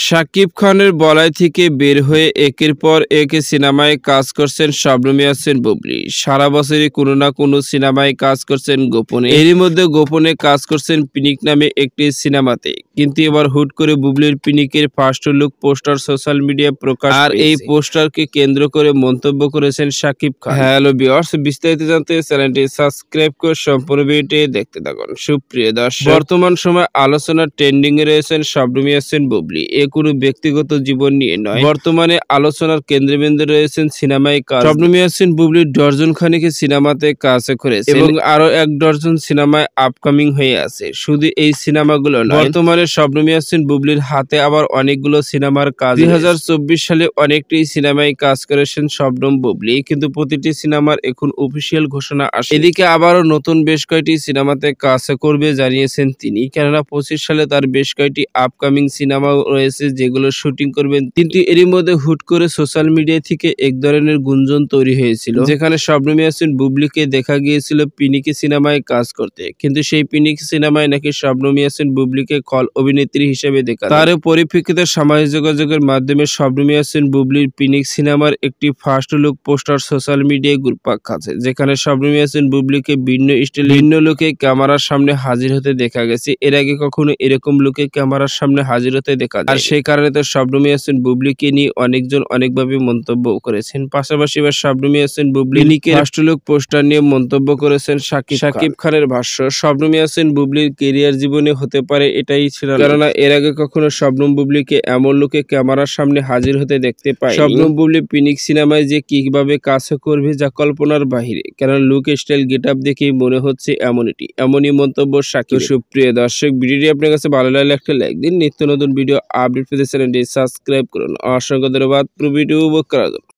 শাকিব খানের বলয় থেকে বের হয়ে একের পর এক সিনেমায় কাজ করছেন শবনম ইয়াসমিন বুবলী। সারা বছরই কোনো না কোনো সিনেমায় কাজ করছেন গোপনে। এরই মধ্যে গোপনে কাজ করছেন পিনিক নামে একটি সিনেমাতে। কিন্তু এবার হুট করে বুবলীর পিনিকের ফার্স্ট লুক পোস্টার সোশ্যাল মিডিয়ায় প্রকাশ, আর এই পোস্টারকে কেন্দ্র করে মন্তব্য করেছেন শাকিব খান। হ্যালো ভিউয়ার্স, বিস্তারিত জানতে চ্যানেলটি সাবস্ক্রাইব করে সম্পূর্ণ ভিডিওটি দেখতে থাকুন। সুপ্রিয় দর্শক, বর্তমান সময় আলোচনার ট্রেন্ডিং এ রয়েছেন শবনম ইয়াসমিন বুবলী। কোনো ব্যক্তিগত জীবন নিয়ে নয়, বর্তমানে আলোচনার কেন্দ্রবিন্দু রয়েছেন সিনেমায় কাজ। শবনম ইয়াসমিন বুবলী ডজন খানেক সিনেমাতে কাজ করেছে এবং আরো 1 ডজন সিনেমায় আপকামিং হয়ে আছে। শুধু এই সিনেমাগুলো নয়, বর্তমানে শবনম ইয়াসমিন বুবলীর হাতে আবার অনেকগুলো সিনেমার কাজ। 2024 সালে অনেকটি সিনেমায় কাজ করেছেন শবনম বুবলী, কিন্তু প্রতিটি সিনেমার এখন অফিসিয়াল ঘোষণা আসে। এদিকে আবারও নতুন বেশ কয়েকটি সিনেমাতে কাজ করবে জানিয়েছেন তিনি, কেননা 25 সালে তার বেশ কয়েকটি আপকামিং সিনেমা রয়েছে যেগুলো শুটিং করবেন। কিন্তু এরই মধ্যে হুট করে সোশ্যাল মিডিয়া থেকে এক ধরনের গুঞ্জন তৈরি হয়েছিল, যেখানে শবনম ইয়াসমিন বুবলীকে দেখা গিয়েছিল পিনিকি সিনেমায় কাজ করতে। কিন্তু সেই পিনিকি সিনেমায় নাকি শবনম ইয়াসমিন বুবলীকে খল অভিনেত্রী হিসেবে দেখা। তার পরিপ্রেক্ষিতে সামাজিক যোগাযোগের মাধ্যমে শবনম ইয়াসমিন বুবলীর পিনিক সিনেমার একটি ফার্স্ট লুক পোস্টার সোশ্যাল মিডিয়ায় ঘুরপাক খাচ্ছে, যেখানে শবনম ইয়াসমিন বুবলীকে ভিন্ন স্টাইলে ভিন্ন লুকে ক্যামেরার সামনে হাজির হতে দেখা গেছে। এর আগে কখনো এরকম লুকে ক্যামেরার সামনে হাজির হতে দেখা যায়। সেই কারণে তো শবনম ইয়াসমিন বুবলীকে নিয়ে অনেকজন অনেকভাবে মন্তব্য করেছেন। পাশাপাশি এবার শবনম ইয়াসমিন বুবলীকে ফার্স্ট লুক পোস্টার নিয়ে মন্তব্য করেছেন শাকিব খানের ভাষ্য, শবনম ইয়াসমিন বুবলীর ক্যারিয়ার জীবনে হতে পারে এটাই ছিল, কেননা এর আগে কখনো শবনম বুবলীকে এমন লুকে ক্যামেরার সামনে হাজির হতে দেখতে পাই। শবনম বুবলী পিনিক সিনেমায় যে কিভাবে কাজ করবে যা কল্পনার বাহিরে, কেননা লুক স্টাইল গেট আপ দেখেই মনে হচ্ছে এমনই মন্তব্য শাকিব। সুপ্রিয় দর্শক, ভিডিওটি আপনার কাছে ভালো লাগলে একটা লাইক দিন। নিত্য নতুন ভিডিও আপডেট পেতে চ্যানেলটি সাবস্ক্রাইব করুন। অসংখ্য ধন্যবাদ পুরো ভিডিও উপভোগ করার জন্য।